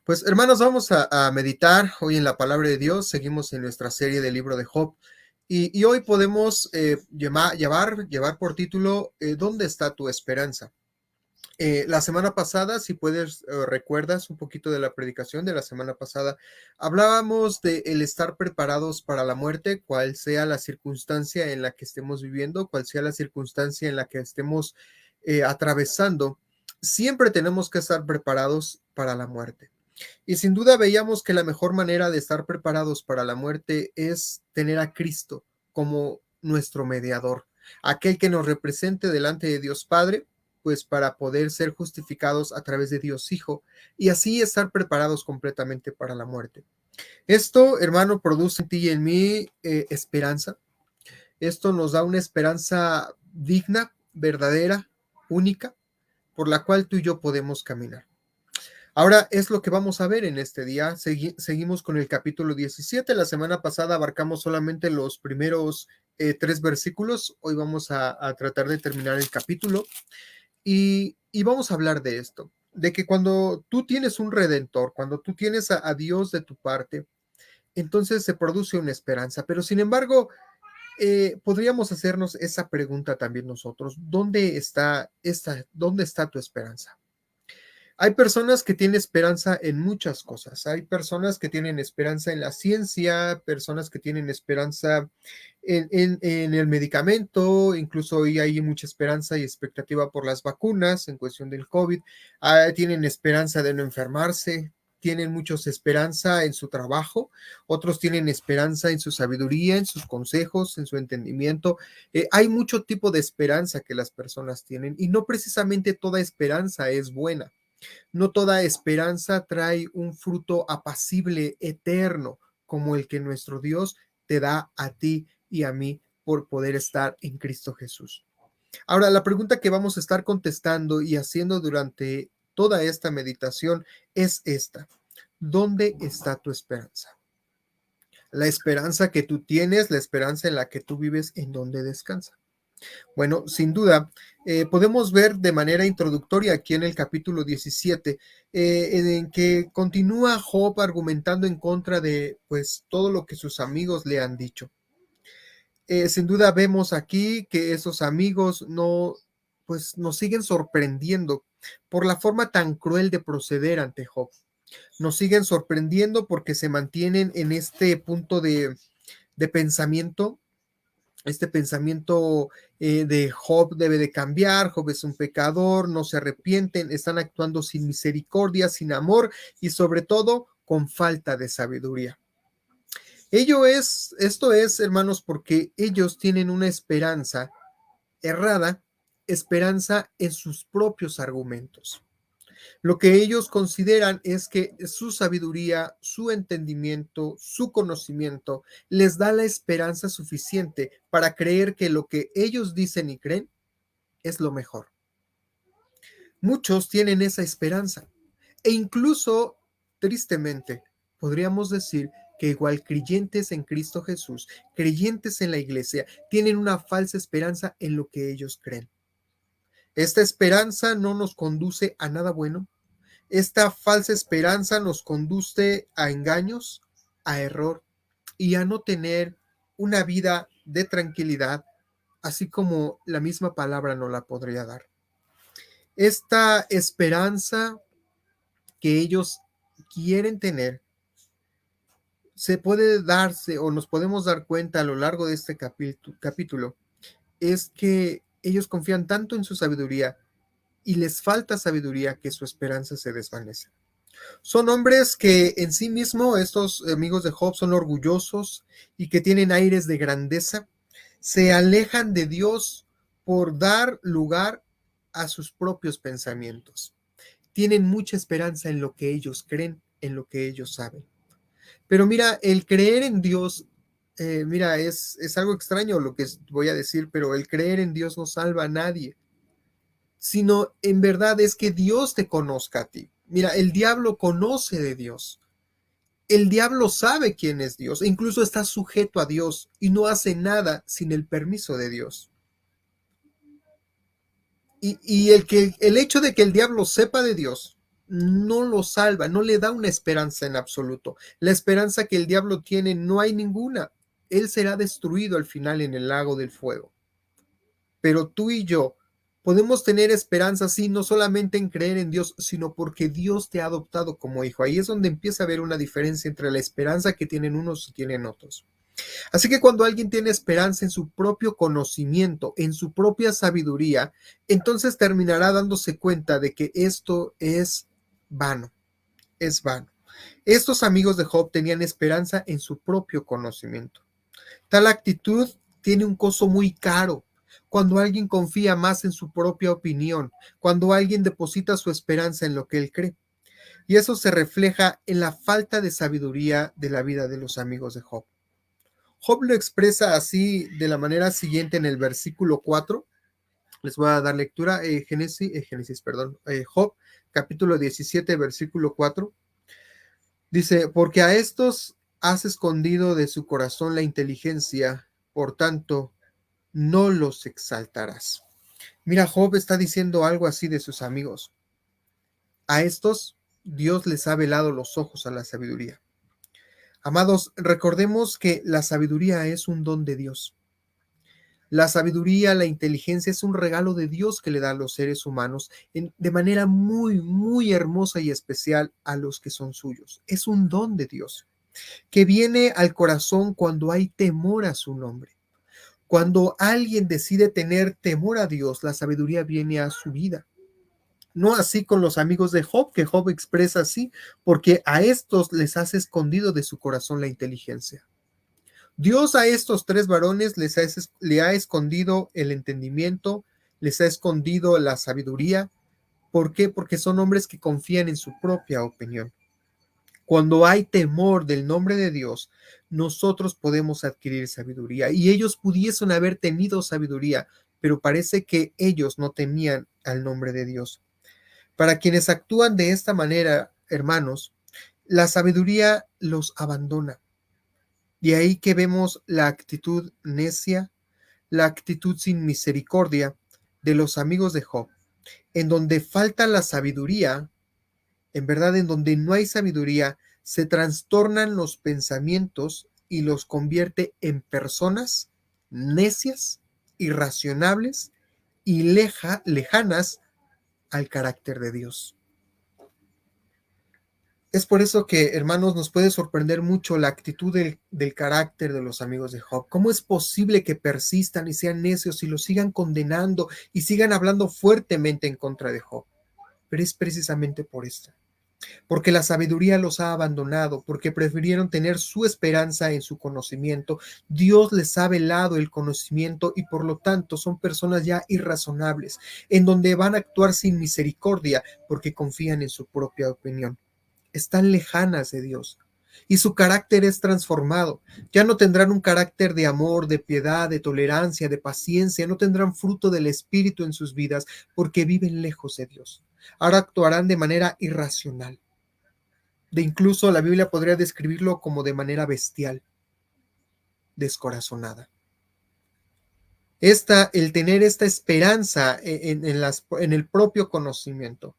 Pues hermanos, vamos a meditar hoy en la palabra de Dios. Seguimos en nuestra serie del libro de Job. Y hoy podemos llevar por título ¿Dónde está tu esperanza? La semana pasada, si puedes, recuerdas un poquito de la predicación de la semana pasada, hablábamos de el estar preparados para la muerte, cual sea la circunstancia en la que estemos viviendo, cual sea la circunstancia en la que estemos atravesando. Siempre tenemos que estar preparados para la muerte. Y sin duda veíamos que la mejor manera de estar preparados para la muerte es tener a Cristo como nuestro mediador, aquel que nos represente delante de Dios Padre, pues para poder ser justificados a través de Dios Hijo y así estar preparados completamente para la muerte. Esto, hermano, produce en ti y en mí esperanza. Esto nos da una esperanza digna, verdadera, única, por la cual tú y yo podemos caminar. Ahora es lo que vamos a ver en este día. Seguimos con el capítulo 17. La semana pasada abarcamos solamente los primeros 3 versículos. Hoy vamos a tratar de terminar el capítulo y vamos a hablar de esto, de que cuando tú tienes un redentor, cuando tú tienes a Dios de tu parte, entonces se produce una esperanza. Pero sin embargo, podríamos hacernos esa pregunta también nosotros. ¿Dónde está tu esperanza? Hay personas que tienen esperanza en muchas cosas. Hay personas que tienen esperanza en la ciencia, personas que tienen esperanza en el medicamento, incluso hoy hay mucha esperanza y expectativa por las vacunas en cuestión del COVID. Tienen esperanza de no enfermarse, tienen muchos esperanza en su trabajo, otros tienen esperanza en su sabiduría, en sus consejos, en su entendimiento. Hay mucho tipo de esperanza que las personas tienen y no precisamente toda esperanza es buena. No toda esperanza trae un fruto apacible, eterno, como el que nuestro Dios te da a ti y a mí por poder estar en Cristo Jesús. Ahora, la pregunta que vamos a estar contestando y haciendo durante toda esta meditación es esta. ¿Dónde está tu esperanza? La esperanza que tú tienes, la esperanza en la que tú vives, ¿en dónde descansa? Bueno, sin duda, podemos ver de manera introductoria aquí en el capítulo 17, en que continúa Job argumentando en contra de pues todo lo que sus amigos le han dicho. Sin duda vemos aquí que esos amigos no, pues nos siguen sorprendiendo por la forma tan cruel de proceder ante Job. Nos siguen sorprendiendo porque se mantienen en este punto de pensamiento. Este pensamiento de Job debe de cambiar, Job es un pecador, no se arrepienten, están actuando sin misericordia, sin amor y sobre todo con falta de sabiduría. Esto es, hermanos, porque ellos tienen una esperanza errada, esperanza en sus propios argumentos. Lo que ellos consideran es que su sabiduría, su entendimiento, su conocimiento les da la esperanza suficiente para creer que lo que ellos dicen y creen es lo mejor. Muchos tienen esa esperanza e incluso, tristemente, podríamos decir que igual creyentes en Cristo Jesús, creyentes en la iglesia, tienen una falsa esperanza en lo que ellos creen. Esta esperanza no nos conduce a nada bueno. Esta falsa esperanza nos conduce a engaños, a error y a no tener una vida de tranquilidad, así como la misma palabra nos la podría dar. Esta esperanza que ellos quieren tener se puede darse o nos podemos dar cuenta a lo largo de este capítulo, es que ellos confían tanto en su sabiduría y les falta sabiduría que su esperanza se desvanece. Son hombres que en sí mismo, estos amigos de Job, son orgullosos y que tienen aires de grandeza. Se alejan de Dios por dar lugar a sus propios pensamientos. Tienen mucha esperanza en lo que ellos creen, en lo que ellos saben. Pero mira, el creer en Dios, mira, es algo extraño lo que voy a decir, pero el creer en Dios no salva a nadie, sino en verdad es que Dios te conozca a ti. Mira, el diablo conoce de Dios. El diablo sabe quién es Dios, e incluso está sujeto a Dios y no hace nada sin el permiso de Dios. Y el hecho de que el diablo sepa de Dios no lo salva, no le da una esperanza en absoluto. La esperanza que el diablo tiene no hay ninguna. Él será destruido al final en el lago del fuego. Pero tú y yo podemos tener esperanza, sí, no solamente en creer en Dios, sino porque Dios te ha adoptado como hijo. Ahí es donde empieza a haber una diferencia entre la esperanza que tienen unos y tienen otros. Así que cuando alguien tiene esperanza en su propio conocimiento, en su propia sabiduría, entonces terminará dándose cuenta de que esto es vano, es vano. Estos amigos de Job tenían esperanza en su propio conocimiento. Tal actitud tiene un costo muy caro. Cuando alguien confía más en su propia opinión, cuando alguien deposita su esperanza en lo que él cree. Y eso se refleja en la falta de sabiduría de la vida de los amigos de Job. Job lo expresa así de la manera siguiente en el versículo 4. Les voy a dar lectura. Job, capítulo 17, versículo 4. Dice, porque a estos has escondido de su corazón la inteligencia, por tanto, no los exaltarás. Mira, Job está diciendo algo así de sus amigos. A estos Dios les ha velado los ojos a la sabiduría. Amados, recordemos que la sabiduría es un don de Dios. La sabiduría, la inteligencia es un regalo de Dios que le da a los seres humanos de manera muy, muy hermosa y especial a los que son suyos. Es un don de Dios que viene al corazón cuando hay temor a su nombre. Cuando alguien decide tener temor a Dios, la sabiduría viene a su vida. No así con los amigos de Job, que Job expresa así, porque a estos les has escondido de su corazón la inteligencia. Dios a estos tres varones le ha escondido el entendimiento, les ha escondido la sabiduría. ¿Por qué? Porque son hombres que confían en su propia opinión. Cuando hay temor del nombre de Dios, nosotros podemos adquirir sabiduría. Y ellos pudiesen haber tenido sabiduría, pero parece que ellos no temían al nombre de Dios. Para quienes actúan de esta manera, hermanos, la sabiduría los abandona. De ahí que vemos la actitud necia, la actitud sin misericordia de los amigos de Job, en donde falta la sabiduría. En verdad, en donde no hay sabiduría, se trastornan los pensamientos y los convierte en personas necias, irracionables y lejanas al carácter de Dios. Es por eso que, hermanos, nos puede sorprender mucho la actitud del carácter de los amigos de Job. ¿Cómo es posible que persistan y sean necios y lo sigan condenando y sigan hablando fuertemente en contra de Job? Pero es precisamente por esto. Porque la sabiduría los ha abandonado, porque prefirieron tener su esperanza en su conocimiento. Dios les ha velado el conocimiento y por lo tanto son personas ya irrazonables, en donde van a actuar sin misericordia porque confían en su propia opinión. Están lejanas de Dios y su carácter es transformado. Ya no tendrán un carácter de amor, de piedad, de tolerancia, de paciencia, no tendrán fruto del Espíritu en sus vidas porque viven lejos de Dios. Ahora actuarán de manera irracional. De incluso la Biblia podría describirlo como de manera bestial, descorazonada. El tener esta esperanza en el propio conocimiento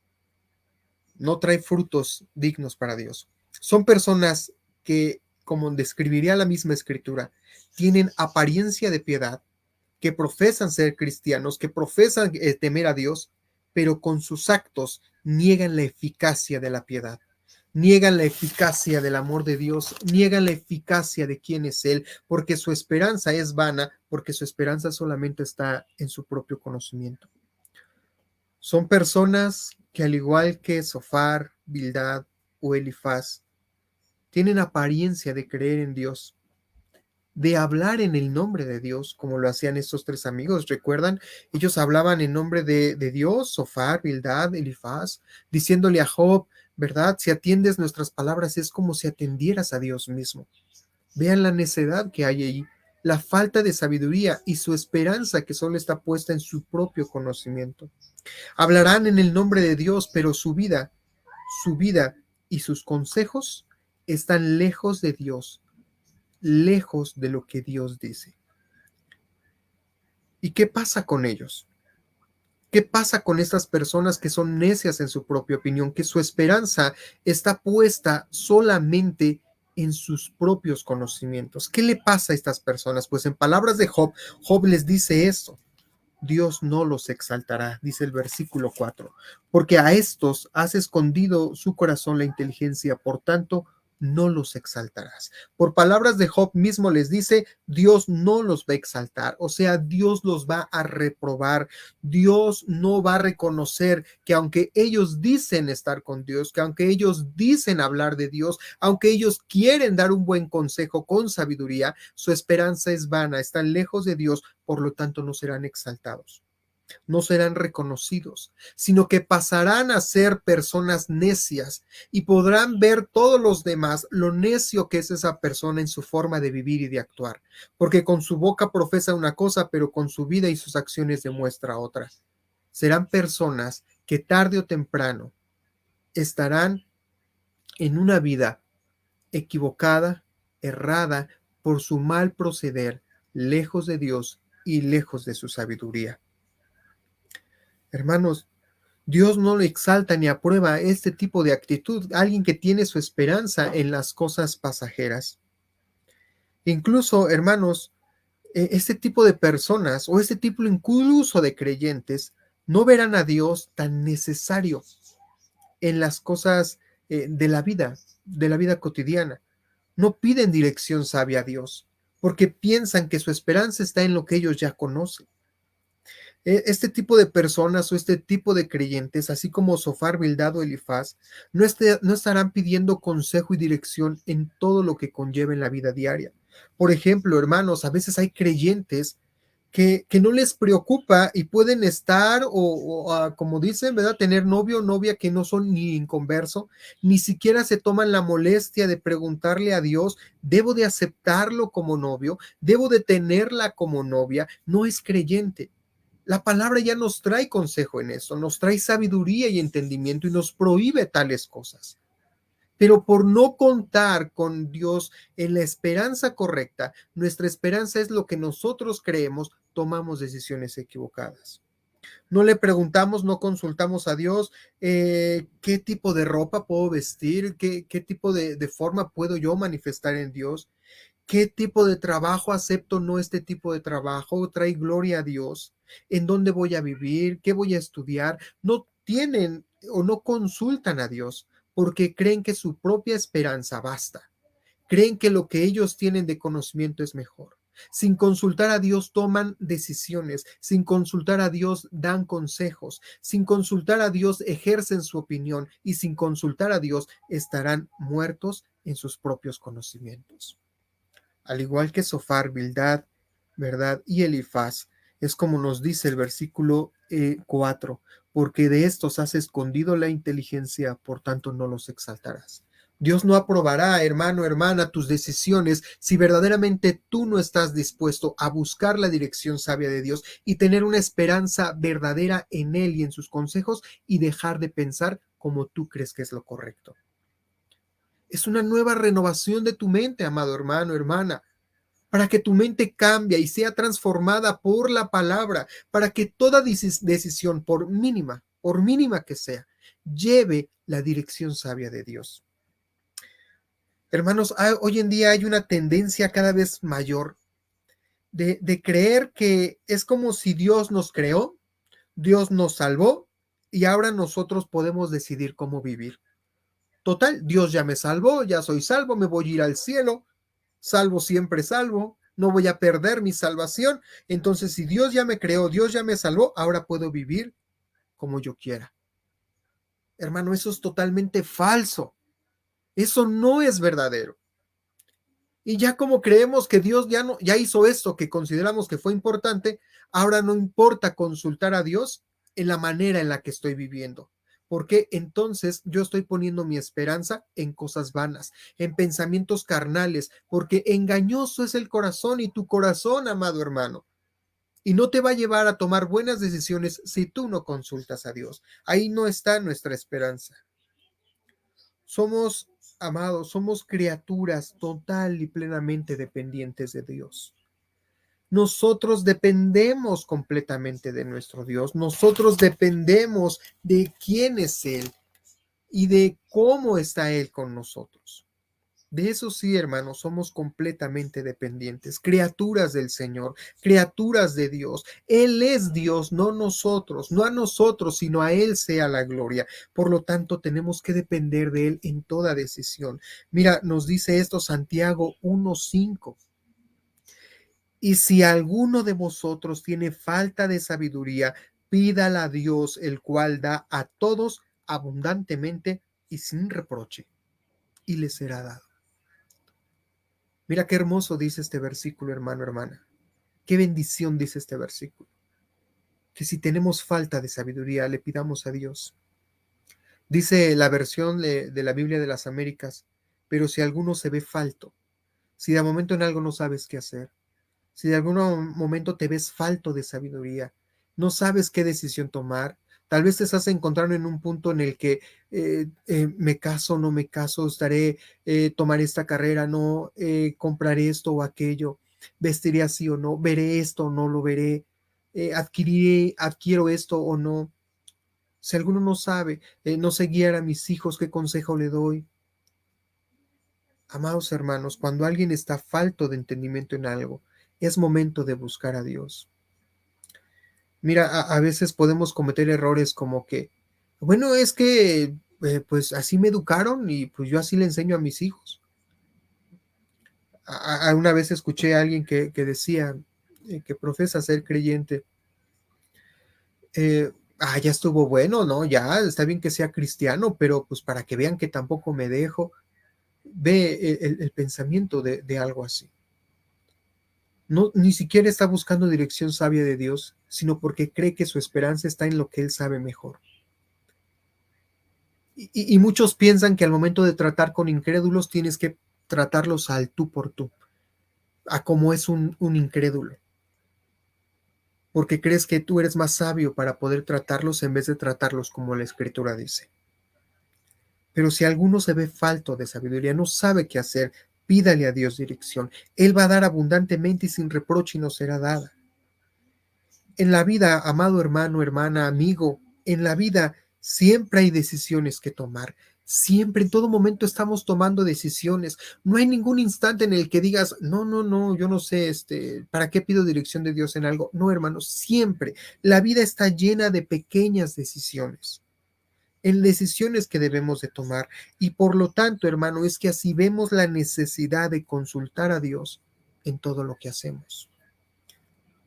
no trae frutos dignos para Dios. Son personas que, como describiría la misma escritura, tienen apariencia de piedad, que profesan ser cristianos, que profesan temer a Dios, pero con sus actos niegan la eficacia de la piedad. Niegan la eficacia del amor de Dios, niegan la eficacia de quién es Él, porque su esperanza es vana, porque su esperanza solamente está en su propio conocimiento. Son personas que, al igual que Sofar, Bildad o Elifaz, tienen apariencia de creer en Dios, de hablar en el nombre de Dios, como lo hacían estos tres amigos. ¿Recuerdan? Ellos hablaban en nombre de Dios, Sofar, Bildad, Elifaz, diciéndole a Job, ¿verdad? Si atiendes nuestras palabras es como si atendieras a Dios mismo. Vean la necedad que hay ahí, la falta de sabiduría y su esperanza que solo está puesta en su propio conocimiento. Hablarán en el nombre de Dios, pero su vida y sus consejos están lejos de Dios, lejos de lo que Dios dice. ¿Y qué pasa con ellos? ¿Qué pasa con estas personas que son necias en su propia opinión? Que su esperanza está puesta solamente en sus propios conocimientos. ¿Qué le pasa a estas personas? Pues en palabras de Job, Job les dice esto: Dios no los exaltará, dice el versículo 4, porque a estos has escondido su corazón la inteligencia, por tanto, no los exaltarás. Por palabras de Job mismo les dice, Dios no los va a exaltar, o sea, Dios los va a reprobar. Dios no va a reconocer que aunque ellos dicen estar con Dios, que aunque ellos dicen hablar de Dios, aunque ellos quieren dar un buen consejo con sabiduría, su esperanza es vana, están lejos de Dios, por lo tanto no serán exaltados, no serán reconocidos, sino que pasarán a ser personas necias y podrán ver todos los demás lo necio que es esa persona en su forma de vivir y de actuar, porque con su boca profesa una cosa, pero con su vida y sus acciones demuestra otra. Serán personas que tarde o temprano estarán en una vida equivocada, errada, por su mal proceder, lejos de Dios y lejos de su sabiduría. Hermanos, Dios no le exalta ni aprueba este tipo de actitud, alguien que tiene su esperanza en las cosas pasajeras. Incluso, hermanos, este tipo de personas o este tipo incluso de creyentes no verán a Dios tan necesario en las cosas de la vida cotidiana. No piden dirección sabia a Dios, porque piensan que su esperanza está en lo que ellos ya conocen. Este tipo de personas o este tipo de creyentes, así como Sofar, Bildad o Elifaz, no estarán pidiendo consejo y dirección en todo lo que conlleva en la vida diaria. Por ejemplo, hermanos, a veces hay creyentes que no les preocupa y pueden estar como dicen, ¿verdad? Tener novio o novia que no son ni inconverso, ni siquiera se toman la molestia de preguntarle a Dios, ¿debo de aceptarlo como novio? ¿Debo de tenerla como novia? No es creyente. La palabra ya nos trae consejo en eso, nos trae sabiduría y entendimiento y nos prohíbe tales cosas. Pero por no contar con Dios en la esperanza correcta, nuestra esperanza es lo que nosotros creemos, tomamos decisiones equivocadas. No le preguntamos, no consultamos a Dios qué tipo de ropa puedo vestir, qué tipo de forma puedo yo manifestar en Dios, qué tipo de trabajo acepto, no este tipo de trabajo, trae gloria a Dios, en dónde voy a vivir, qué voy a estudiar. No tienen o no consultan a Dios porque creen que su propia esperanza basta. Creen que lo que ellos tienen de conocimiento es mejor. Sin consultar a Dios toman decisiones, sin consultar a Dios dan consejos, sin consultar a Dios ejercen su opinión y sin consultar a Dios estarán muertos en sus propios conocimientos. Al igual que Sofar, Bildad, ¿verdad? Y Elifaz, es como nos dice el versículo 4, porque de estos has escondido la inteligencia, por tanto no los exaltarás. Dios no aprobará, hermano, hermana, tus decisiones si verdaderamente tú no estás dispuesto a buscar la dirección sabia de Dios y tener una esperanza verdadera en Él y en sus consejos y dejar de pensar como tú crees que es lo correcto. Es una nueva renovación de tu mente, amado hermano, hermana, para que tu mente cambie y sea transformada por la palabra, para que toda decisión, por mínima que sea, lleve la dirección sabia de Dios. Hermanos, hoy en día hay una tendencia cada vez mayor de creer que es como si Dios nos creó, Dios nos salvó y ahora nosotros podemos decidir cómo vivir. Total, Dios ya me salvó, ya soy salvo, me voy a ir al cielo, salvo siempre salvo, no voy a perder mi salvación. Entonces, si Dios ya me creó, Dios ya me salvó, ahora puedo vivir como yo quiera. Hermano, eso es totalmente falso. Eso no es verdadero. Y ya como creemos que Dios ya hizo esto que consideramos que fue importante, ahora no importa consultar a Dios en la manera en la que estoy viviendo. Porque entonces yo estoy poniendo mi esperanza en cosas vanas, en pensamientos carnales, porque engañoso es el corazón y tu corazón, amado hermano. Y no te va a llevar a tomar buenas decisiones si tú no consultas a Dios. Ahí no está nuestra esperanza. Somos, amados, somos criaturas total y plenamente dependientes de Dios. Nosotros dependemos completamente de nuestro Dios. Nosotros dependemos de quién es Él y de cómo está Él con nosotros. De eso sí, hermanos, somos completamente dependientes, criaturas del Señor, criaturas de Dios. Él es Dios, no nosotros, no a nosotros, sino a Él sea la gloria. Por lo tanto, tenemos que depender de Él en toda decisión. Mira, nos dice esto Santiago 1:5. Y si alguno de vosotros tiene falta de sabiduría, pídala a Dios, el cual da a todos abundantemente y sin reproche, y le será dado. Mira qué hermoso dice este versículo, hermano, hermana. Qué bendición dice este versículo. Que si tenemos falta de sabiduría, le pidamos a Dios. Dice la versión de la Biblia de las Américas, pero si alguno se ve falto, si de momento en algo no sabes qué hacer, si de algún momento te ves falto de sabiduría, no sabes qué decisión tomar, tal vez te estás encontrando en un punto en el que me caso, no me caso, tomar esta carrera, no, compraré esto o aquello, vestiré así o no, veré esto o no lo veré, adquiero esto o no. Si alguno no sabe, no sé guiar a mis hijos, ¿qué consejo le doy? Amados hermanos, cuando alguien está falto de entendimiento en algo, es momento de buscar a Dios. Mira, a veces podemos cometer errores como que, bueno, es que pues así me educaron y pues yo así le enseño a mis hijos. Una vez escuché a alguien que decía, que profesa ser creyente, ya estuvo bueno, ¿no? Ya está bien que sea cristiano, pero pues para que vean que tampoco me dejo, ve el pensamiento de algo así. No, ni siquiera está buscando dirección sabia de Dios, sino porque cree que su esperanza está en lo que él sabe mejor. Y muchos piensan que al momento de tratar con incrédulos tienes que tratarlos al tú por tú, a como es un incrédulo, porque crees que tú eres más sabio para poder tratarlos en vez de tratarlos como la Escritura dice. Pero si alguno se ve falto de sabiduría, no sabe qué hacer, pídale a Dios dirección. Él va a dar abundantemente y sin reproche y no será dada. En la vida, amado hermano, hermana, amigo, en la vida siempre hay decisiones que tomar. Siempre, en todo momento estamos tomando decisiones. No hay ningún instante en el que digas, no, no, no, yo no sé, ¿para qué pido dirección de Dios en algo? No, hermano, siempre. La vida está llena de pequeñas decisiones, en decisiones que debemos de tomar. Y por lo tanto, hermano, es que así vemos la necesidad de consultar a Dios en todo lo que hacemos.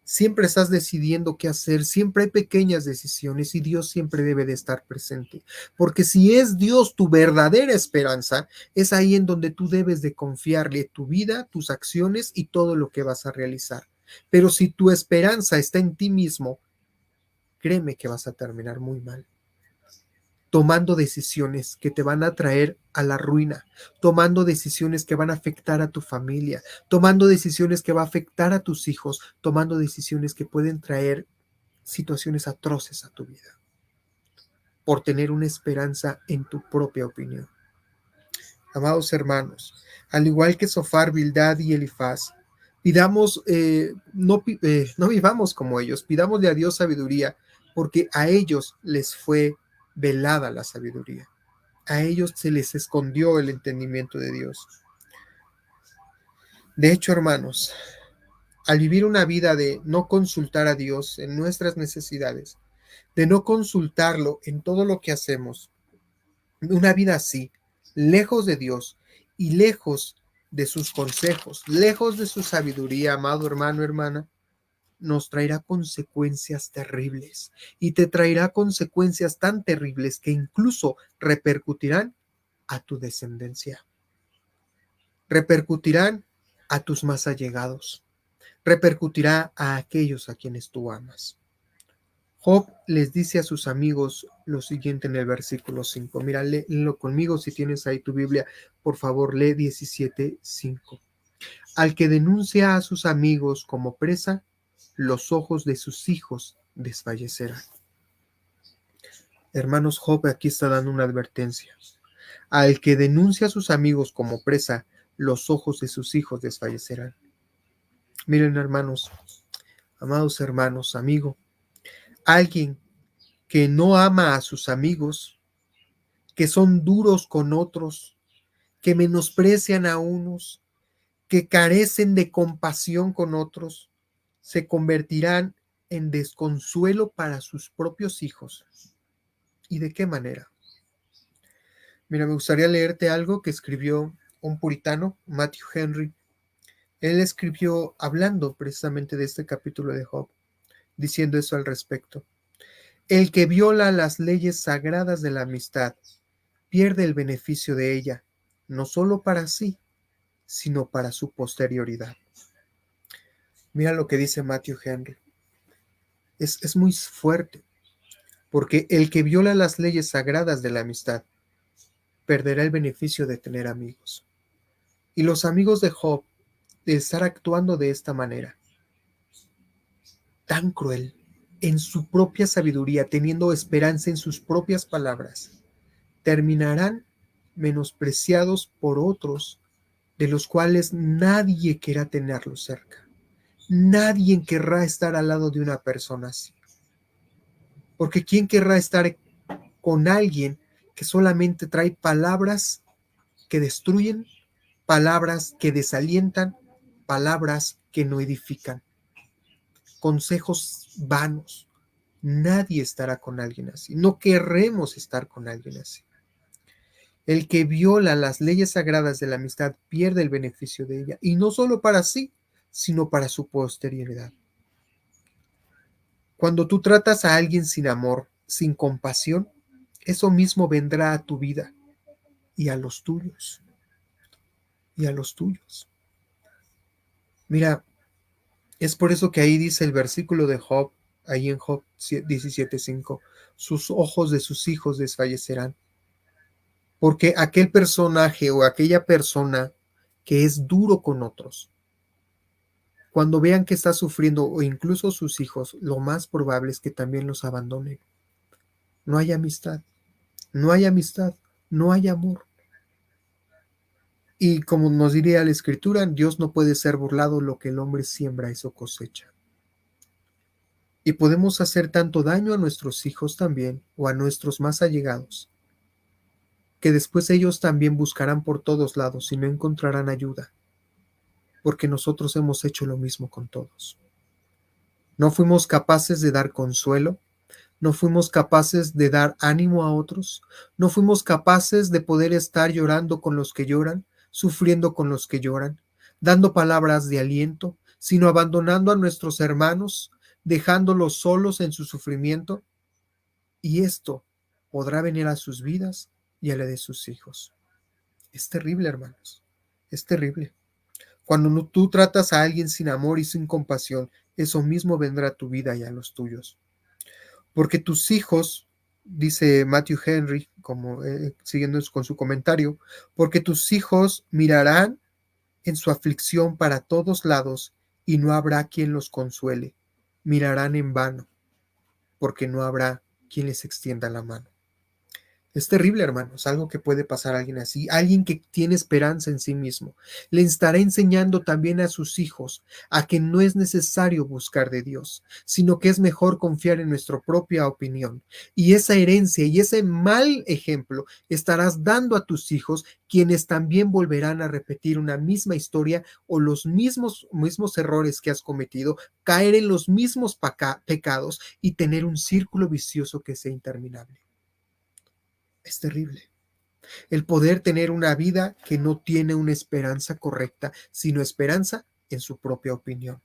Siempre estás decidiendo qué hacer, siempre hay pequeñas decisiones y Dios siempre debe de estar presente. Porque si es Dios tu verdadera esperanza, es ahí en donde tú debes de confiarle tu vida, tus acciones y todo lo que vas a realizar. Pero si tu esperanza está en ti mismo, créeme que vas a terminar muy mal, tomando decisiones que te van a traer a la ruina, tomando decisiones que van a afectar a tu familia, tomando decisiones que va a afectar a tus hijos, tomando decisiones que pueden traer situaciones atroces a tu vida, por tener una esperanza en tu propia opinión. Amados hermanos, al igual que Sofar, Bildad y Elifaz, pidamos, no vivamos como ellos, pidámosle a Dios sabiduría, porque a ellos les fue velada la sabiduría. A ellos se les escondió el entendimiento de Dios. De hecho, hermanos, al vivir una vida de no consultar a Dios en nuestras necesidades, de no consultarlo en todo lo que hacemos, una vida así, lejos de Dios y lejos de sus consejos, lejos de su sabiduría, amado hermano, hermana, nos traerá consecuencias terribles y te traerá consecuencias tan terribles que incluso repercutirán a tu descendencia, repercutirán a tus más allegados, repercutirá a aquellos a quienes tú amas. Job les dice a sus amigos lo siguiente en el versículo 5. Mira, léelo conmigo si tienes ahí tu Biblia. Por favor, lee 17:5. Al que denuncia a sus amigos como presa, los ojos de sus hijos desfallecerán. Hermanos, Job aquí está dando una advertencia. Al que denuncia a sus amigos como presa, los ojos de sus hijos desfallecerán. Miren, hermanos, amados hermanos, amigo, alguien que no ama a sus amigos, que son duros con otros, que menosprecian a unos, que carecen de compasión con otros, se convertirán en desconsuelo para sus propios hijos. ¿Y de qué manera? Mira, me gustaría leerte algo que escribió un puritano, Matthew Henry. Él escribió hablando precisamente de este capítulo de Job, diciendo eso al respecto. El que viola las leyes sagradas de la amistad pierde el beneficio de ella, no solo para sí, sino para su posterioridad. Mira lo que dice Matthew Henry. Es muy fuerte, porque el que viola las leyes sagradas de la amistad perderá el beneficio de tener amigos. Y los amigos de Job, de estar actuando de esta manera, tan cruel, en su propia sabiduría, teniendo esperanza en sus propias palabras, terminarán menospreciados por otros de los cuales nadie querrá tenerlos cerca. Nadie querrá estar al lado de una persona así. Porque ¿quién querrá estar con alguien que solamente trae palabras que destruyen, palabras que desalientan, palabras que no edifican, consejos vanos? Nadie estará con alguien así. No querremos estar con alguien así. El que viola las leyes sagradas de la amistad pierde el beneficio de ella, y no solo para sí, sino para su posterioridad. Cuando tú tratas a alguien sin amor, sin compasión, eso mismo vendrá a tu vida y a los tuyos, y a los tuyos. Mira, es por eso que ahí dice el versículo de Job, ahí en Job 17:5, sus ojos de sus hijos desfallecerán. Porque aquel personaje o aquella persona que es duro con otros, cuando vean que está sufriendo o incluso sus hijos, lo más probable es que también los abandonen. No hay amistad, no hay amistad, no hay amor. Y como nos diría la escritura, Dios no puede ser burlado, lo que el hombre siembra, eso cosecha. Y podemos hacer tanto daño a nuestros hijos también, o a nuestros más allegados, que después ellos también buscarán por todos lados y no encontrarán ayuda, porque nosotros hemos hecho lo mismo con todos. No fuimos capaces de dar consuelo, no fuimos capaces de dar ánimo a otros, no fuimos capaces de poder estar llorando con los que lloran, sufriendo con los que lloran, dando palabras de aliento, sino abandonando a nuestros hermanos, dejándolos solos en su sufrimiento, y esto podrá venir a sus vidas y a la de sus hijos. Es terrible, hermanos, es terrible. Cuando tú tratas a alguien sin amor y sin compasión, eso mismo vendrá a tu vida y a los tuyos. Porque tus hijos, dice Matthew Henry, como siguiendo con su comentario, porque tus hijos mirarán en su aflicción para todos lados y no habrá quien los consuele. Mirarán en vano, porque no habrá quien les extienda la mano. Es terrible, hermanos, algo que puede pasar a alguien así, alguien que tiene esperanza en sí mismo. Le estará enseñando también a sus hijos a que no es necesario buscar de Dios, sino que es mejor confiar en nuestra propia opinión. Y esa herencia y ese mal ejemplo estarás dando a tus hijos, quienes también volverán a repetir una misma historia o los mismos errores que has cometido, caer en los mismos pecados y tener un círculo vicioso que sea interminable. Es terrible. El poder tener una vida que no tiene una esperanza correcta, sino esperanza en su propia opinión.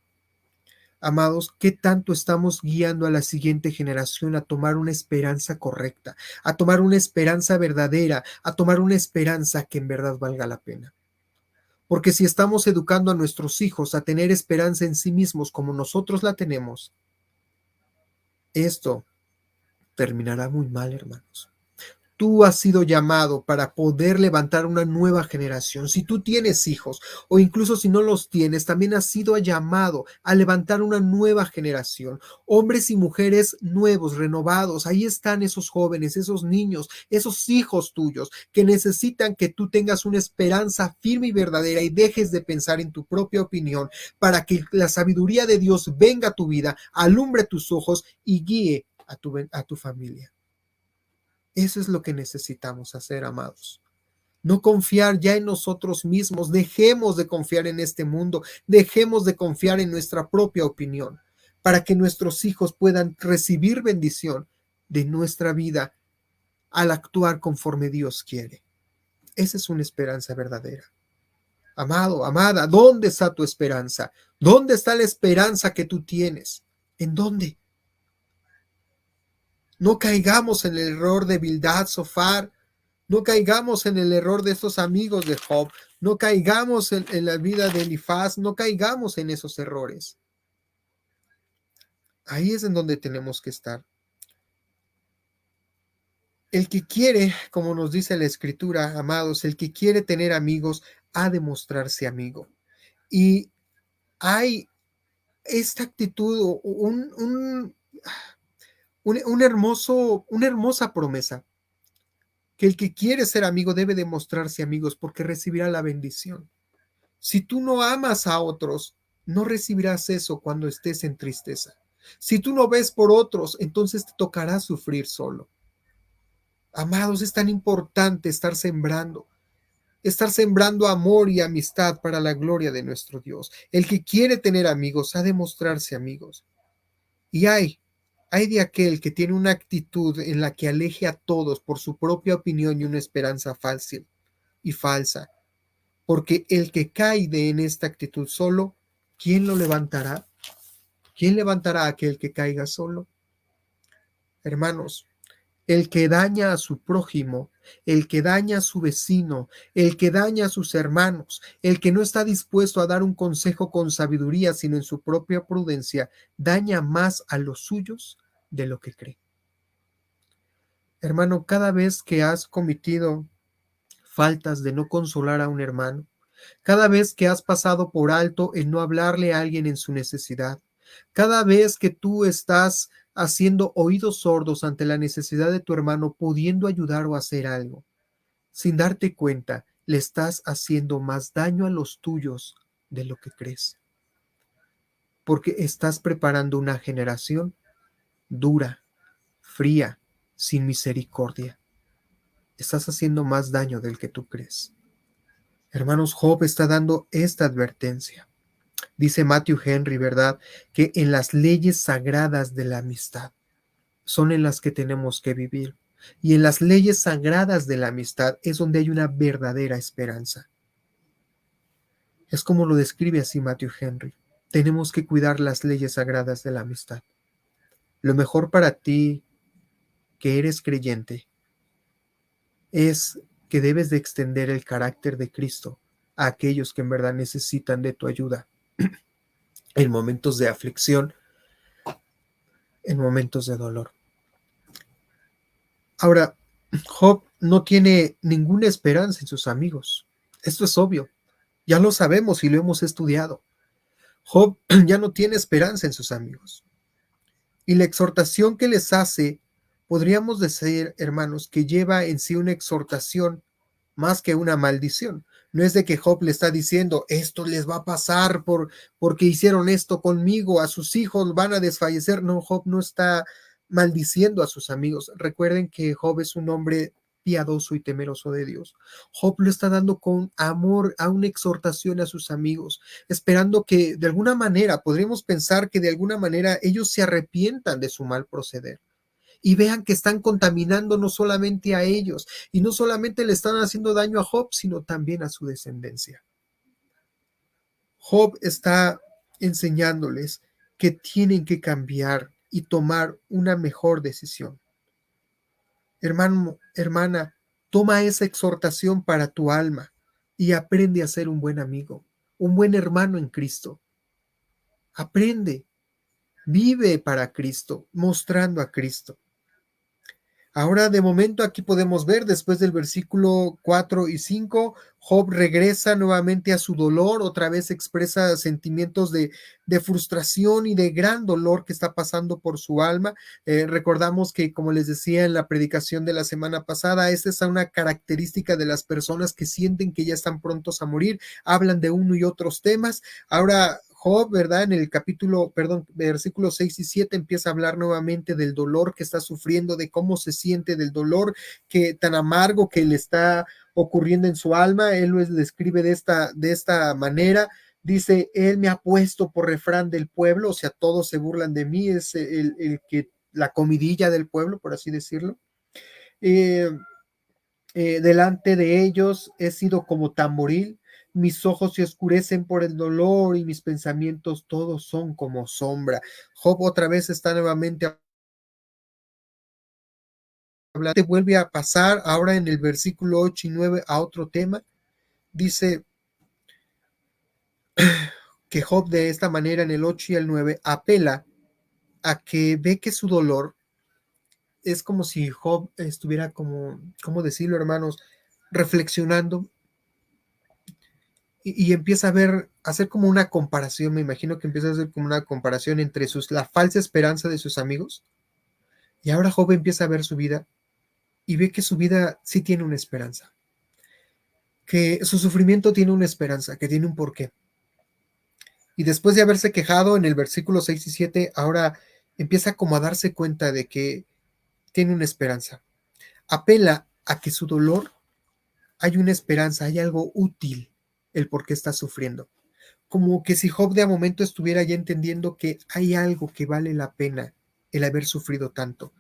Amados, ¿qué tanto estamos guiando a la siguiente generación a tomar una esperanza correcta, a tomar una esperanza verdadera, a tomar una esperanza que en verdad valga la pena? Porque si estamos educando a nuestros hijos a tener esperanza en sí mismos como nosotros la tenemos, esto terminará muy mal, hermanos. Tú has sido llamado para poder levantar una nueva generación. Si tú tienes hijos o incluso si no los tienes, también has sido llamado a levantar una nueva generación. Hombres y mujeres nuevos, renovados. Ahí están esos jóvenes, esos niños, esos hijos tuyos que necesitan que tú tengas una esperanza firme y verdadera y dejes de pensar en tu propia opinión para que la sabiduría de Dios venga a tu vida, alumbre tus ojos y guíe a tu familia. Eso es lo que necesitamos hacer, amados. No confiar ya en nosotros mismos. Dejemos de confiar en este mundo. Dejemos de confiar en nuestra propia opinión para que nuestros hijos puedan recibir bendición de nuestra vida al actuar conforme Dios quiere. Esa es una esperanza verdadera. Amado, amada, ¿dónde está tu esperanza? ¿Dónde está la esperanza que tú tienes? ¿En dónde? No caigamos en el error de Bildad, Sofar. No caigamos en el error de estos amigos de Job. No caigamos en la vida de Elifaz. No caigamos en esos errores. Ahí es en donde tenemos que estar. El que quiere, como nos dice la Escritura, amados, el que quiere tener amigos, ha de mostrarse amigo. Y hay esta actitud, una hermosa promesa, que el que quiere ser amigo debe demostrarse amigos porque recibirá la bendición. Si tú no amas a otros, no recibirás eso cuando estés en tristeza. Si tú no ves por otros, entonces te tocará sufrir solo. Amados, es tan importante estar sembrando amor y amistad para la gloria de nuestro Dios. El que quiere tener amigos ha de mostrarse amigos. Y hay de aquel que tiene una actitud en la que aleje a todos por su propia opinión y una esperanza falsa y falsa. Porque el que cae en esta actitud solo, ¿quién lo levantará? ¿Quién levantará a aquel que caiga solo? Hermanos, el que daña a su prójimo, el que daña a su vecino, el que daña a sus hermanos, el que no está dispuesto a dar un consejo con sabiduría, sino en su propia prudencia, daña más a los suyos de lo que cree. Hermano, cada vez que has cometido faltas de no consolar a un hermano, cada vez que has pasado por alto el no hablarle a alguien en su necesidad, cada vez que tú estás haciendo oídos sordos ante la necesidad de tu hermano, pudiendo ayudar o hacer algo, sin darte cuenta, le estás haciendo más daño a los tuyos de lo que crees. Porque estás preparando una generación dura, fría, sin misericordia. Estás haciendo más daño del que tú crees. Hermanos, Job está dando esta advertencia. Dice Matthew Henry, ¿verdad? Que en las leyes sagradas de la amistad son en las que tenemos que vivir. Y en las leyes sagradas de la amistad es donde hay una verdadera esperanza. Es como lo describe así Matthew Henry. Tenemos que cuidar las leyes sagradas de la amistad. Lo mejor para ti, que eres creyente, es que debes de extender el carácter de Cristo a aquellos que en verdad necesitan de tu ayuda en momentos de aflicción, en momentos de dolor. Ahora, Job no tiene ninguna esperanza en sus amigos. Esto es obvio. Ya lo sabemos y lo hemos estudiado. Job ya no tiene esperanza en sus amigos. Y la exhortación que les hace, podríamos decir, hermanos, que lleva en sí una exhortación más que una maldición. No es de que Job le está diciendo, esto les va a pasar porque hicieron esto conmigo, a sus hijos van a desfallecer. No, Job no está maldiciendo a sus amigos. Recuerden que Job es un hombre piadoso y temeroso de Dios. Job lo está dando con amor a una exhortación a sus amigos, esperando que de alguna manera, podríamos pensar que de alguna manera ellos se arrepientan de su mal proceder y vean que están contaminando no solamente a ellos y no solamente le están haciendo daño a Job, sino también a su descendencia. Job está enseñándoles que tienen que cambiar y tomar una mejor decisión. Hermano, hermana, toma esa exhortación para tu alma y aprende a ser un buen amigo, un buen hermano en Cristo. Aprende, vive para Cristo, mostrando a Cristo. Ahora, de momento, aquí podemos ver, después del versículo 4 y 5, Job regresa nuevamente a su dolor, otra vez expresa sentimientos de frustración y de gran dolor que está pasando por su alma. Recordamos que, como les decía en la predicación de la semana pasada, esta es una característica de las personas que sienten que ya están prontos a morir, hablan de uno y otros temas. Ahora, Job, ¿verdad? En el versículos 6 y 7 empieza a hablar nuevamente del dolor que está sufriendo, de cómo se siente, del dolor que tan amargo que le está ocurriendo en su alma. Él lo describe de esta manera. Dice, él me ha puesto por refrán del pueblo, o sea, todos se burlan de mí, es que la comidilla del pueblo, por así decirlo. Delante de ellos he sido como tamboril, mis ojos se oscurecen por el dolor y mis pensamientos todos son como sombra. Job otra vez está nuevamente hablando, vuelve a pasar ahora en el versículo 8 y 9 a otro tema. Dice que Job de esta manera en el 8 y el 9 apela a que ve que su dolor es como si Job estuviera como, ¿cómo decirlo, hermanos? Reflexionando y empieza a ver, a hacer como una comparación, me imagino que empieza a hacer como una comparación entre la falsa esperanza de sus amigos, y ahora Job empieza a ver su vida y ve que su vida sí tiene una esperanza, que su sufrimiento tiene una esperanza, que tiene un porqué. Y después de haberse quejado en el versículo 6 y 7, ahora empieza como a darse cuenta de que tiene una esperanza. Apela a que su dolor hay una esperanza, hay algo útil, el por qué está sufriendo. Como que si Job de a momento estuviera ya entendiendo que hay algo que vale la pena el haber sufrido tanto,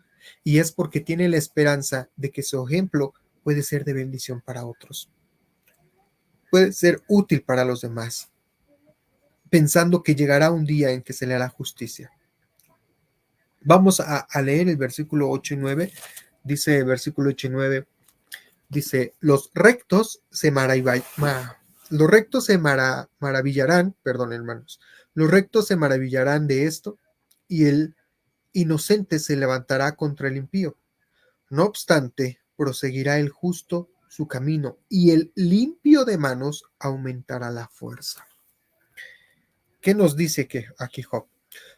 y es porque tiene la esperanza de que su ejemplo puede ser de bendición para otros, puede ser útil para los demás, pensando que llegará un día en que se le hará justicia. Vamos a leer el versículo 8 y 9. Dice el versículo 8 y 9, dice, los rectos se maravillarán, perdón, hermanos, los rectos se maravillarán de esto, y el inocente se levantará contra el impío. No obstante, proseguirá el justo su camino, y el limpio de manos aumentará la fuerza. ¿Qué nos dice que aquí Job?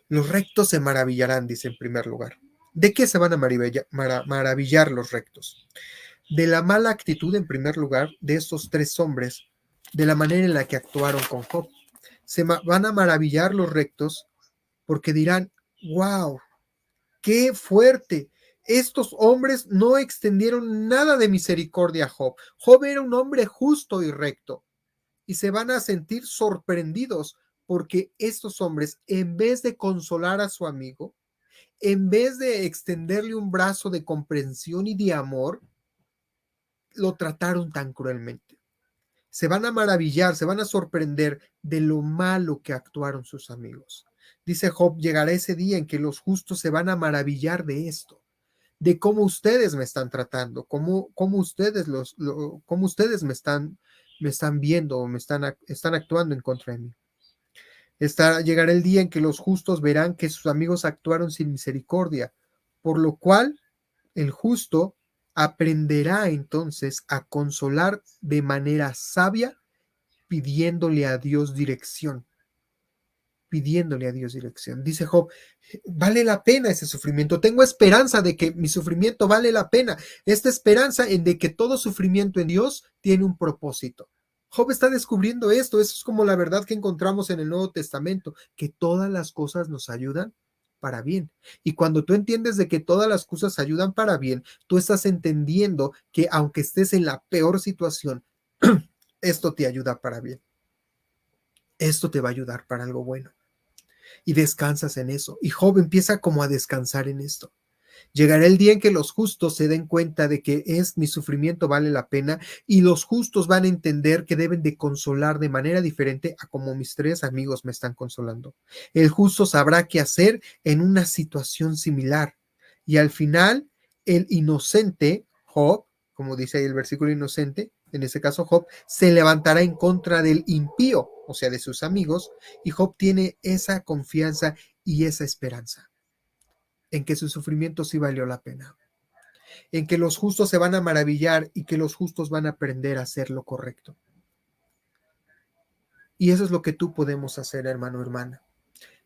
Los rectos se maravillarán, dice en primer lugar. ¿De qué se van a maravillar los rectos? De la mala actitud, en primer lugar, de estos tres hombres, de la manera en la que actuaron con Job. Van a maravillar los rectos porque dirán, wow, qué fuerte. Estos hombres no extendieron nada de misericordia a Job. Job era un hombre justo y recto. Y se van a sentir sorprendidos porque estos hombres, en vez de consolar a su amigo, en vez de extenderle un brazo de comprensión y de amor, lo trataron tan cruelmente. Se van a maravillar, se van a sorprender de lo malo que actuaron sus amigos. Dice Job, llegará ese día en que los justos se van a maravillar de esto, de cómo ustedes me están tratando, cómo ustedes me están viendo o están actuando en contra de mí. Llegará el día en que los justos verán que sus amigos actuaron sin misericordia, por lo cual el justo aprenderá entonces a consolar de manera sabia, pidiéndole a Dios dirección. Pidiéndole a Dios dirección. Dice Job, vale la pena ese sufrimiento. Tengo esperanza de que mi sufrimiento vale la pena. Esta esperanza en de que todo sufrimiento en Dios tiene un propósito. Job está descubriendo esto. Eso es como la verdad que encontramos en el Nuevo Testamento, que todas las cosas nos ayudan para bien. Y cuando tú entiendes de que todas las cosas ayudan para bien, tú estás entendiendo que aunque estés en la peor situación, esto te ayuda para bien. Esto te va a ayudar para algo bueno. Y descansas en eso. Y Job empieza como a descansar en esto. Llegará el día en que los justos se den cuenta de que mi sufrimiento vale la pena y los justos van a entender que deben de consolar de manera diferente a como mis tres amigos me están consolando. El justo sabrá qué hacer en una situación similar y al final el inocente, Job, como dice ahí el versículo inocente, en este caso Job, se levantará en contra del impío, o sea, de sus amigos, y Job tiene esa confianza y esa esperanza en que su sufrimiento sí valió la pena. en que los justos se van a maravillar y que los justos van a aprender a hacer lo correcto. Y eso es lo que tú podemos hacer, hermano, hermana.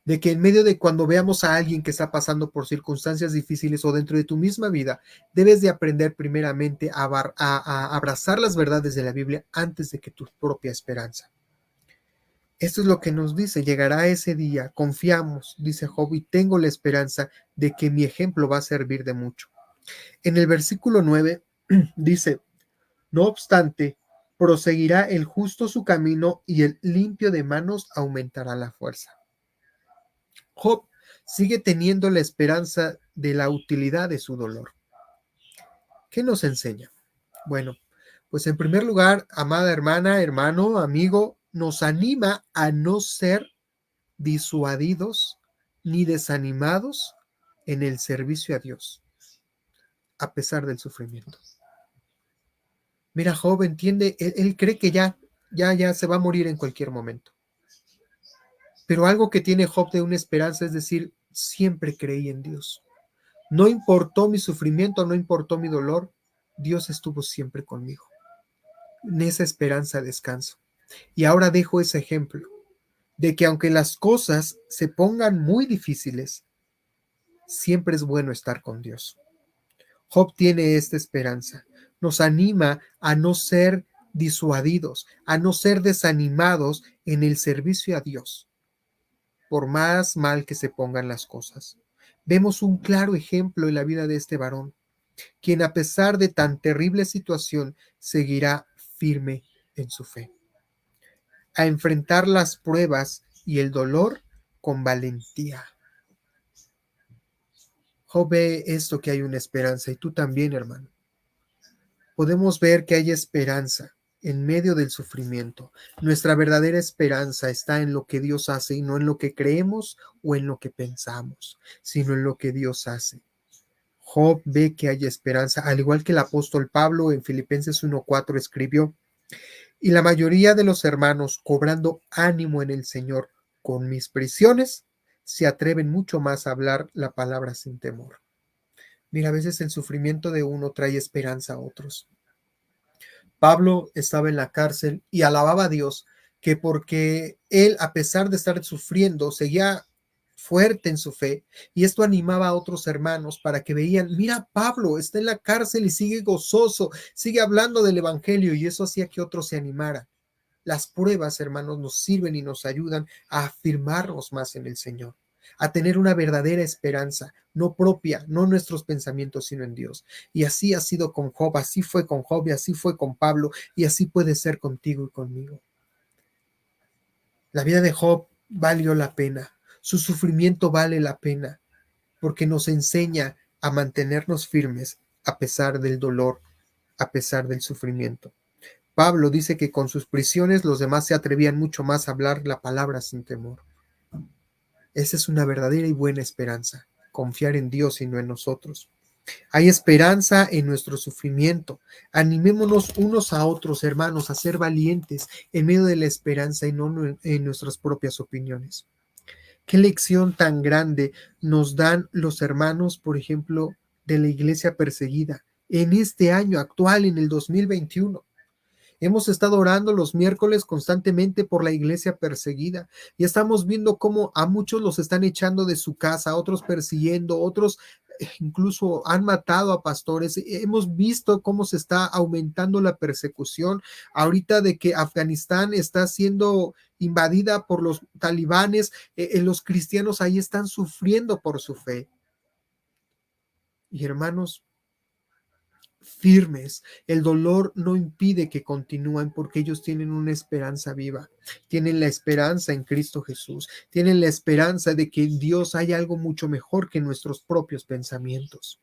De que en medio de cuando veamos a alguien que está pasando por circunstancias difíciles o dentro de tu misma vida, debes de aprender primeramente a abrazar las verdades de la Biblia antes de que tu propia esperanza. Esto es lo que nos dice, llegará ese día, confiamos, dice Job, y tengo la esperanza de que mi ejemplo va a servir de mucho. En el versículo 9 dice, no obstante, proseguirá el justo su camino y el limpio de manos aumentará la fuerza. Job sigue teniendo la esperanza de la utilidad de su dolor. ¿Qué nos enseña? Bueno, pues en primer lugar, amada hermana, hermano, amigo, nos anima a no ser disuadidos ni desanimados en el servicio a Dios, a pesar del sufrimiento. Mira, Job entiende, él cree que ya se va a morir en cualquier momento. Pero algo que tiene Job de una esperanza es decir, siempre creí en Dios. No importó mi sufrimiento, no importó mi dolor, Dios estuvo siempre conmigo. En esa esperanza descanso. Y ahora dejo ese ejemplo de que aunque las cosas se pongan muy difíciles, siempre es bueno estar con Dios. Job tiene esta esperanza. Nos anima a no ser disuadidos, a no ser desanimados en el servicio a Dios, por más mal que se pongan las cosas. Vemos un claro ejemplo en la vida de este varón, quien a pesar de tan terrible situación seguirá firme en su fe, a enfrentar las pruebas y el dolor con valentía. Job ve esto, que hay una esperanza, y tú también, hermano. Podemos ver que hay esperanza en medio del sufrimiento. Nuestra verdadera esperanza está en lo que Dios hace y no en lo que creemos o en lo que pensamos, sino en lo que Dios hace. Job ve que hay esperanza, al igual que el apóstol Pablo en Filipenses 1:4 escribió, y la mayoría de los hermanos, cobrando ánimo en el Señor con mis prisiones, se atreven mucho más a hablar la palabra sin temor. Mira, a veces el sufrimiento de uno trae esperanza a otros. Pablo estaba en la cárcel y alababa a Dios que porque él, a pesar de estar sufriendo, seguía fuerte en su fe, y esto animaba a otros hermanos para que veían, mira, Pablo está en la cárcel y sigue gozoso, sigue hablando del evangelio, y eso hacía que otros se animaran. Las pruebas, hermanos, nos sirven y nos ayudan a afirmarnos más en el Señor, a tener una verdadera esperanza, no propia, no nuestros pensamientos, sino en Dios. Y así ha sido con Job, así fue con Job, y así fue con Pablo, y así puede ser contigo y conmigo. La vida de Job valió la pena, su sufrimiento vale la pena, porque nos enseña a mantenernos firmes a pesar del dolor, a pesar del sufrimiento. Pablo dice que con sus prisiones los demás se atrevían mucho más a hablar la palabra sin temor. Esa es una verdadera y buena esperanza, confiar en Dios y no en nosotros. Hay esperanza en nuestro sufrimiento. Animémonos unos a otros, hermanos, a ser valientes en medio de la esperanza y no en nuestras propias opiniones. Qué lección tan grande nos dan los hermanos, por ejemplo, de la iglesia perseguida en este año actual, en el 2021. Hemos estado orando los miércoles constantemente por la iglesia perseguida y estamos viendo cómo a muchos los están echando de su casa, a otros persiguiendo, otros incluso han matado a pastores. Hemos visto cómo se está aumentando la persecución ahorita de que Afganistán está siendo invadida por los talibanes. Los cristianos ahí están sufriendo por su fe. Y hermanos, firmes. El dolor no impide que continúen porque ellos tienen una esperanza viva. Tienen la esperanza en Cristo Jesús. Tienen la esperanza de que en Dios hay algo mucho mejor que nuestros propios pensamientos.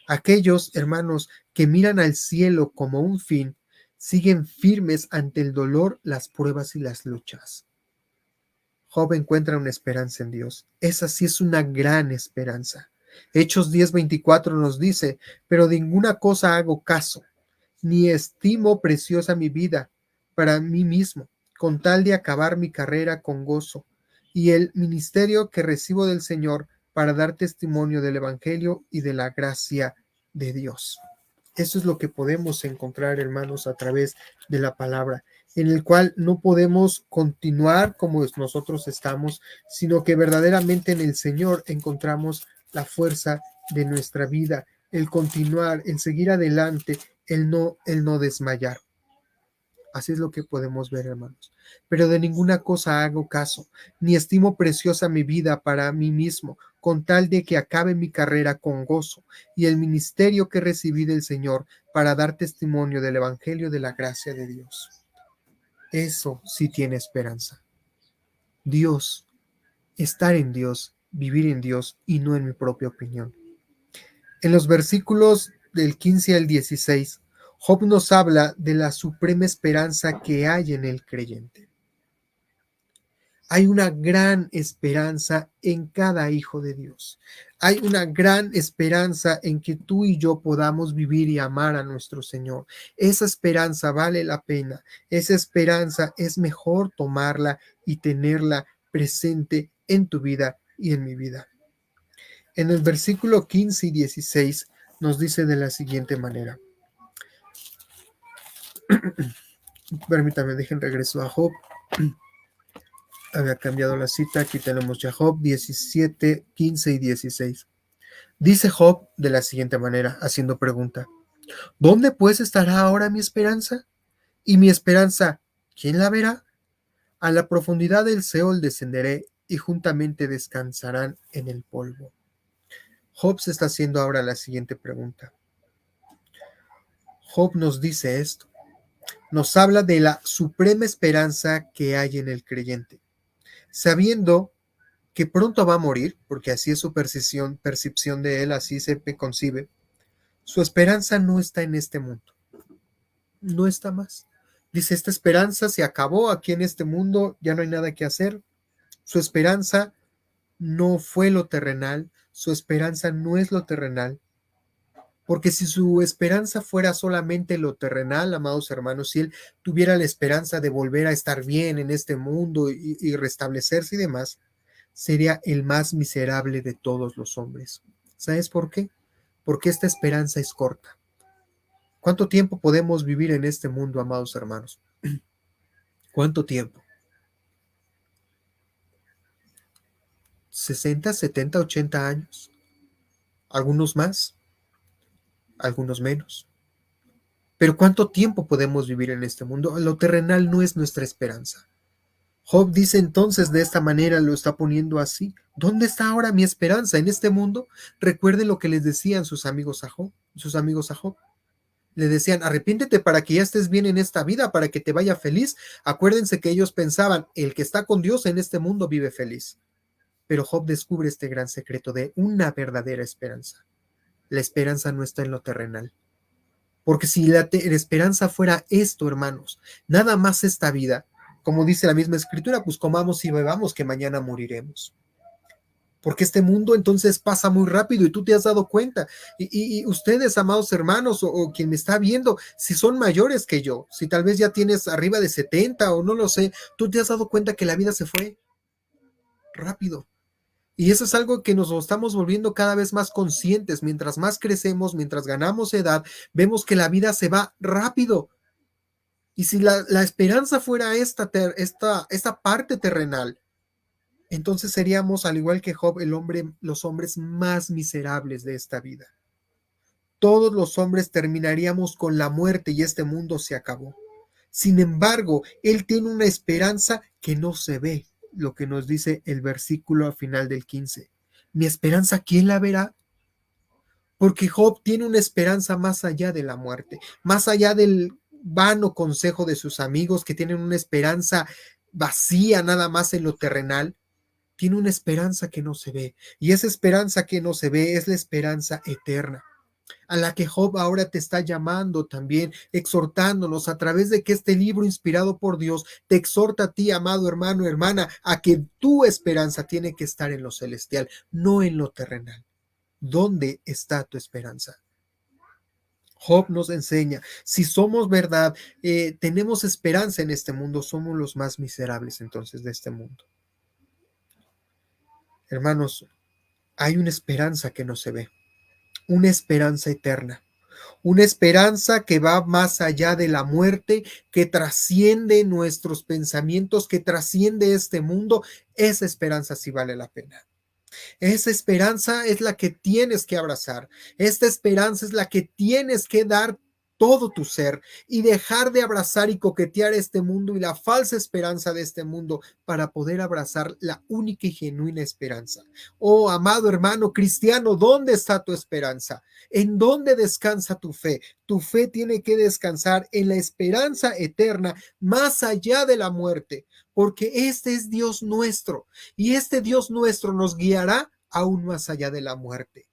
Aquellos hermanos que miran al cielo como un fin, siguen firmes ante el dolor, las pruebas y las luchas. Job encuentra una esperanza en Dios. Esa sí es una gran esperanza. Hechos 10:24 nos dice, pero de ninguna cosa hago caso, ni estimo preciosa mi vida para mí mismo, con tal de acabar mi carrera con gozo y el ministerio que recibo del Señor para dar testimonio del Evangelio y de la gracia de Dios. Eso es lo que podemos encontrar, hermanos, a través de la palabra, en el cual no podemos continuar como nosotros estamos, sino que verdaderamente en el Señor encontramos la fuerza de nuestra vida, el continuar, el seguir adelante, el no desmayar. Así es lo que podemos ver, hermanos. Pero de ninguna cosa hago caso, ni estimo preciosa mi vida para mí mismo, con tal de que acabe mi carrera con gozo y el ministerio que recibí del Señor para dar testimonio del Evangelio de la gracia de Dios. Eso sí tiene esperanza. Dios, estar en Dios, vivir en Dios y no en mi propia opinión. En los versículos del 15 al 16, Job nos habla de la suprema esperanza que hay en el creyente. Hay una gran esperanza en cada hijo de Dios. Hay una gran esperanza en que tú y yo podamos vivir y amar a nuestro Señor. Esa esperanza vale la pena. Esa esperanza es mejor tomarla y tenerla presente en tu vida y en mi vida. En el versículo 15 y 16 nos dice de la siguiente manera. Permítame, dejen regreso a Job. Había cambiado la cita, aquí tenemos ya Job 17, 15 y 16. Dice Job de la siguiente manera, haciendo pregunta: ¿Dónde pues estará ahora mi esperanza? ¿Y mi esperanza, quién la verá? A la profundidad del Seol descenderé y juntamente descansarán en el polvo. Job se está haciendo ahora la siguiente pregunta. Job nos dice esto, nos habla de la suprema esperanza que hay en el creyente, sabiendo que pronto va a morir, porque así es su percepción de él, así se concibe. Su esperanza no está en este mundo, no está más. Dice, esta esperanza se acabó aquí en este mundo, ya no hay nada que hacer. Su esperanza no fue lo terrenal, su esperanza no es lo terrenal, porque si su esperanza fuera solamente lo terrenal, amados hermanos, si él tuviera la esperanza de volver a estar bien en este mundo y restablecerse y demás, sería el más miserable de todos los hombres. ¿Sabes por qué? Porque esta esperanza es corta. ¿Cuánto tiempo podemos vivir en este mundo, amados hermanos? ¿Cuánto tiempo? 60, 70, 80 años. Algunos más, algunos menos. Pero ¿cuánto tiempo podemos vivir en este mundo? Lo terrenal no es nuestra esperanza. Job dice entonces de esta manera, lo está poniendo así. ¿Dónde está ahora mi esperanza en este mundo? Recuerden lo que les decían sus amigos a Job. Le decían, arrepiéntete para que ya estés bien en esta vida, para que te vaya feliz. Acuérdense que ellos pensaban, el que está con Dios en este mundo vive feliz. Pero Job descubre este gran secreto de una verdadera esperanza. La esperanza no está en lo terrenal. Porque si la esperanza fuera esto, hermanos, nada más esta vida, como dice la misma escritura, pues comamos y bebamos que mañana moriremos. Porque este mundo entonces pasa muy rápido y tú te has dado cuenta. Y ustedes, amados hermanos, o quien me está viendo, si son mayores que yo, si tal vez ya tienes arriba de 70 o no lo sé, tú te has dado cuenta que la vida se fue rápido. Y eso es algo que nos estamos volviendo cada vez más conscientes. Mientras más crecemos, mientras ganamos edad, vemos que la vida se va rápido. Y si la esperanza fuera esta parte terrenal, entonces seríamos, al igual que Job, los hombres más miserables de esta vida. Todos los hombres terminaríamos con la muerte y este mundo se acabó. Sin embargo, él tiene una esperanza que no se ve, lo que nos dice el versículo al final del 15. ¿Mi esperanza quién la verá? Porque Job tiene una esperanza más allá de la muerte, más allá del vano consejo de sus amigos que tienen una esperanza vacía nada más en lo terrenal. Tiene una esperanza que no se ve, y esa esperanza que no se ve es la esperanza eterna, a la que Job ahora te está llamando también, exhortándonos a través de que este libro inspirado por Dios te exhorta a ti, amado hermano, hermana, a que tu esperanza tiene que estar en lo celestial, no en lo terrenal. ¿Dónde está tu esperanza? Job nos enseña, si somos verdad, tenemos esperanza en este mundo, somos los más miserables entonces de este mundo. Hermanos, hay una esperanza que no se ve. una esperanza eterna. Una esperanza que va más allá de la muerte, que trasciende nuestros pensamientos, que trasciende este mundo. Esa esperanza sí vale la pena. Esa esperanza es la que tienes que abrazar. Esta esperanza es la que tienes que dar todo tu ser y dejar de abrazar y coquetear este mundo y la falsa esperanza de este mundo para poder abrazar la única y genuina esperanza. Oh, amado hermano cristiano, ¿dónde está tu esperanza? ¿En dónde descansa tu fe? Tu fe tiene que descansar en la esperanza eterna más allá de la muerte, porque este es Dios nuestro y este Dios nuestro nos guiará aún más allá de la muerte.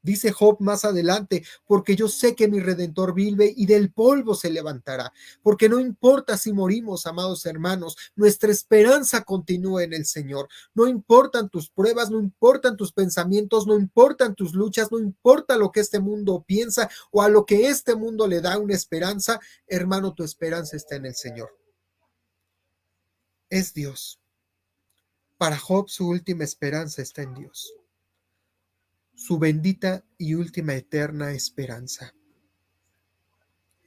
Dice Job más adelante, porque yo sé que mi Redentor vive y del polvo se levantará, porque no importa si morimos, amados hermanos, nuestra esperanza continúa en el Señor. No importan tus pruebas, no importan tus pensamientos, no importan tus luchas, no importa lo que este mundo piensa o a lo que este mundo le da una esperanza, hermano, tu esperanza está en el Señor. Es Dios. Para Job su última esperanza está en Dios, su bendita y última eterna esperanza.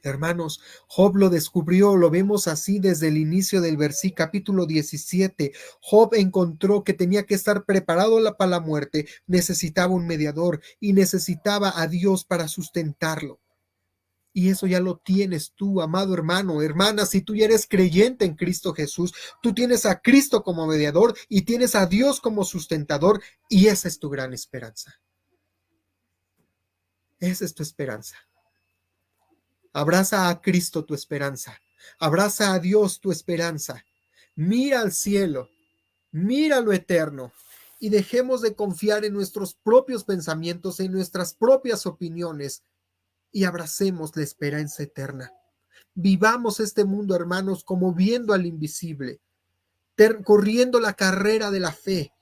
Hermanos, Job lo descubrió, lo vemos así desde el inicio del capítulo 17. Job encontró que tenía que estar preparado para la muerte, necesitaba un mediador y necesitaba a Dios para sustentarlo. Y eso ya lo tienes tú, amado hermano, hermana, si tú ya eres creyente en Cristo Jesús, tú tienes a Cristo como mediador y tienes a Dios como sustentador y esa es tu gran esperanza. Esa es tu esperanza. Abraza a Cristo tu esperanza. Abraza a Dios tu esperanza. Mira al cielo. Mira lo eterno. Y dejemos de confiar en nuestros propios pensamientos, en nuestras propias opiniones. Y abracemos la esperanza eterna. Vivamos este mundo, hermanos, como viendo al invisible. Corriendo la carrera de la fe.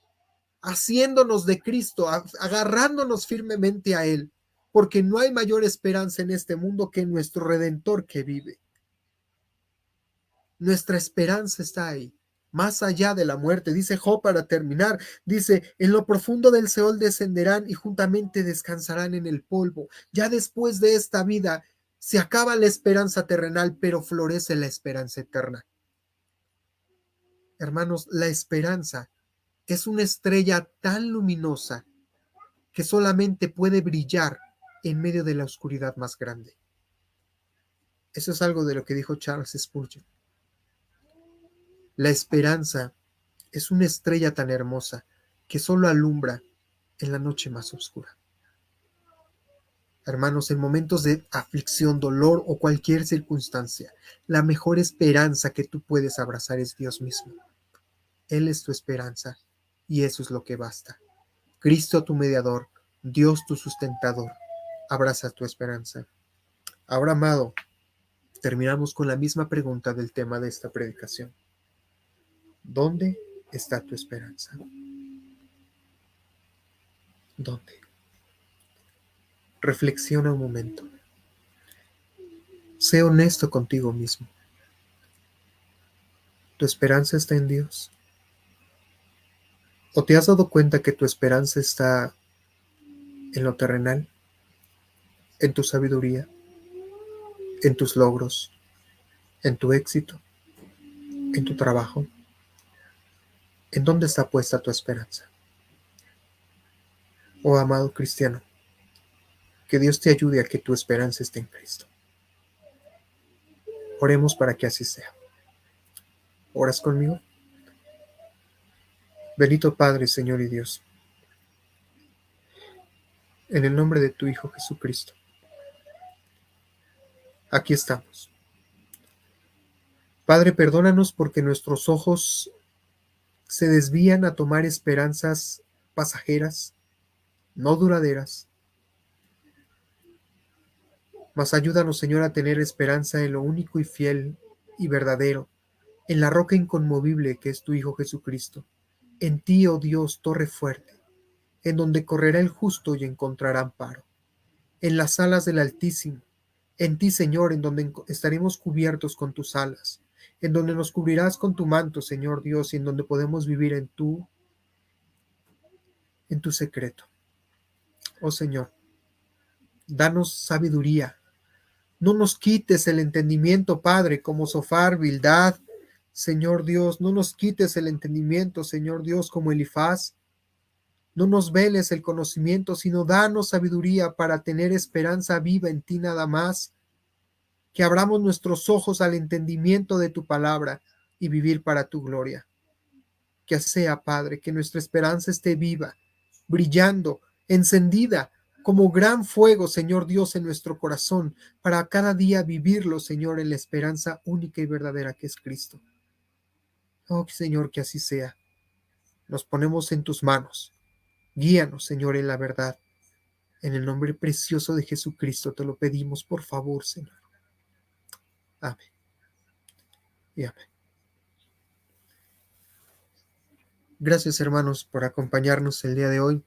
Haciéndonos de Cristo. Agarrándonos firmemente a Él. Porque no hay mayor esperanza en este mundo que nuestro Redentor que vive. Nuestra esperanza está ahí, más allá de la muerte. Dice Job para terminar, dice, en lo profundo del Seol descenderán y juntamente descansarán en el polvo. Ya después de esta vida se acaba la esperanza terrenal, pero florece la esperanza eterna. Hermanos, la esperanza es una estrella tan luminosa que solamente puede brillar en medio de la oscuridad más grande. Eso es algo de lo que dijo Charles Spurgeon. La esperanza es una estrella tan hermosa que solo alumbra en la noche más oscura. Hermanos, en momentos de aflicción, dolor o cualquier circunstancia, la mejor esperanza que tú puedes abrazar es Dios mismo. Él es tu esperanza y eso es lo que basta. Cristo tu mediador, Dios tu sustentador. Abraza tu esperanza. Ahora, amado, terminamos con la misma pregunta del tema de esta predicación. ¿Dónde está tu esperanza? ¿Dónde? Reflexiona un momento. Sé honesto contigo mismo. ¿Tu esperanza está en Dios? ¿O te has dado cuenta que tu esperanza está en lo terrenal, en tu sabiduría, en tus logros, en tu éxito, en tu trabajo? ¿En dónde está puesta tu esperanza? Oh amado cristiano, que Dios te ayude a que tu esperanza esté en Cristo. Oremos para que así sea. ¿Oras conmigo? Bendito Padre, Señor y Dios, en el nombre de tu Hijo Jesucristo, aquí estamos. Padre, perdónanos porque nuestros ojos se desvían a tomar esperanzas pasajeras, no duraderas. Mas ayúdanos, Señor, a tener esperanza en lo único y fiel y verdadero, en la roca inconmovible que es tu Hijo Jesucristo. En ti, oh Dios, torre fuerte, en donde correrá el justo y encontrará amparo. En las alas del Altísimo, en ti, Señor, en donde estaremos cubiertos con tus alas, en donde nos cubrirás con tu manto, Señor Dios, y en donde podemos vivir en tu secreto. Oh Señor, Danos sabiduría. No nos quites el entendimiento, Padre, como Sofar, Bildad, Señor Dios. No nos quites el entendimiento, Señor Dios, como Elifaz. No nos veles el conocimiento, sino danos sabiduría para tener esperanza viva en ti nada más. Que abramos nuestros ojos al entendimiento de tu palabra y vivir para tu gloria. Que así sea, Padre, que nuestra esperanza esté viva, brillando, encendida, como gran fuego, Señor Dios, en nuestro corazón, para cada día vivirlo, Señor, en la esperanza única y verdadera que es Cristo. Oh, Señor, que así sea. Nos ponemos en tus manos. Guíanos, Señor, en la verdad. En el nombre precioso de Jesucristo te lo pedimos, por favor, Señor. Amén y amén. Gracias, hermanos, por acompañarnos el día de hoy.